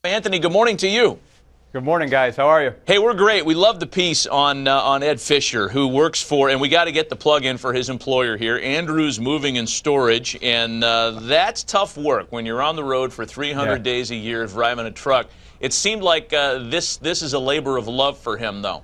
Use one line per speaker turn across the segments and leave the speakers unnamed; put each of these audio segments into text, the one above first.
Anthony, good morning to you.
Good morning, guys. How are you?
Hey, we're great. We love the piece on Ed Fisher, who works for, and we got to get the plug in for his employer here, Andrews Moving and Storage, and that's tough work when you're on the road for 300 days a year driving a truck. It seemed like this is a labor of love for him, though.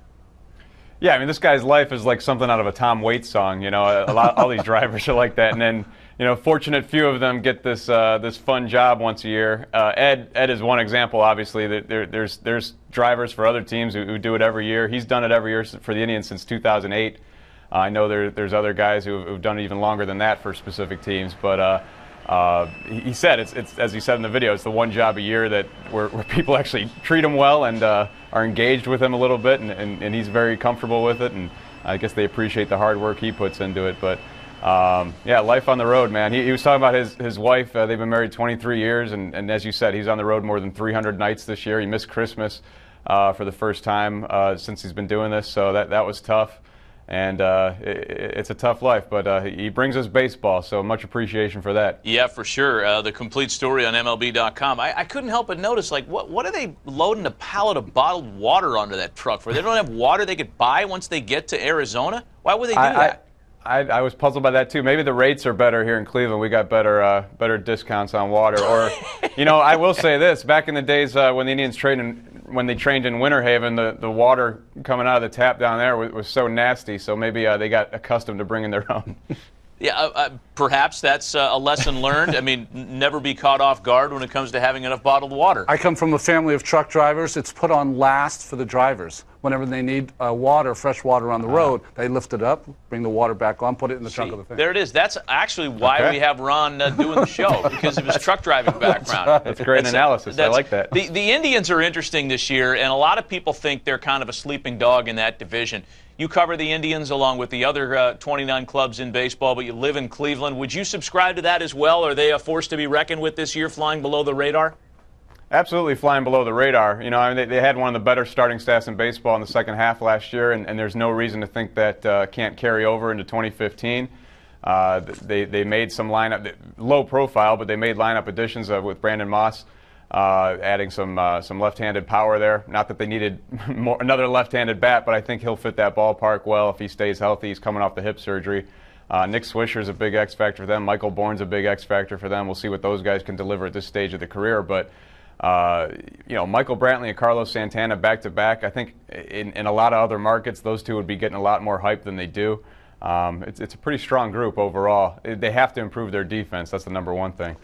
Yeah, I mean, this guy's life is like something out of a Tom Waits song. You know, all these drivers are like that, and then, you know, fortunate few of them get this this fun job once a year. Ed is one example. Obviously, there's drivers for other teams who do it every year. He's done it every year for the Indians since 2008. I know there's other guys who've done it even longer than that for specific teams, but he said it's as he said in the video, it's the one job a year that where people actually treat him well and are engaged with him a little bit, and he's very comfortable with it, and I guess they appreciate the hard work he puts into it. But yeah, life on the road, man. He was talking about his wife. They've been married 23 years, and as you said, he's on the road more than 300 nights this year. He missed Christmas for the first time since he's been doing this, so that was tough. And it's a tough life, but he brings us baseball, so much appreciation for that.
Yeah, for sure. The complete story on MLB.com. I couldn't help but notice, like, what are they loading a pallet of bottled water onto that truck for? They don't have water they could buy once they get to Arizona? Why would they do that?
I was puzzled by that too. Maybe the rates are better here in Cleveland. We got better discounts on water. Or, you know, I will say this: back in the days when the Indians when they trained in Winter Haven, the water coming out of the tap down there was so nasty. So maybe they got accustomed to bringing their own.
Yeah, perhaps that's a lesson learned. I mean, never be caught off guard when it comes to having enough bottled water.
I come from a family of truck drivers. It's put on last for the drivers. Whenever they need water, fresh water on the road, they lift it up, bring the water back on, put it in the trunk of the thing.
There it is. That's actually why we have Ron doing the show, because of his truck driving background.
That's great analysis. I like that.
The Indians are interesting this year, and a lot of people think they're kind of a sleeping dog in that division. You cover the Indians along with the other 29 clubs in baseball, but you live in Cleveland. Would you subscribe to that as well? Are they a force to be reckoned with this year, flying below the radar?
Absolutely flying below the radar. You know, I mean, they had one of the better starting staffs in baseball in the second half last year, and there's no reason to think that can't carry over into 2015. They made some lineup, low profile, but they made lineup additions with Brandon Moss, adding some left-handed power there. Not that they needed another left-handed bat, but I think he'll fit that ballpark well if he stays healthy. He's coming off the hip surgery. Nick Swisher's a big X factor for them. Michael Bourne's a big X factor for them. We'll see what those guys can deliver at this stage of the career, but. You know, Michael Brantley and Carlos Santana back-to-back. I think in a lot of other markets, those two would be getting a lot more hype than they do. It's a pretty strong group overall. They have to improve their defense. That's the number one thing.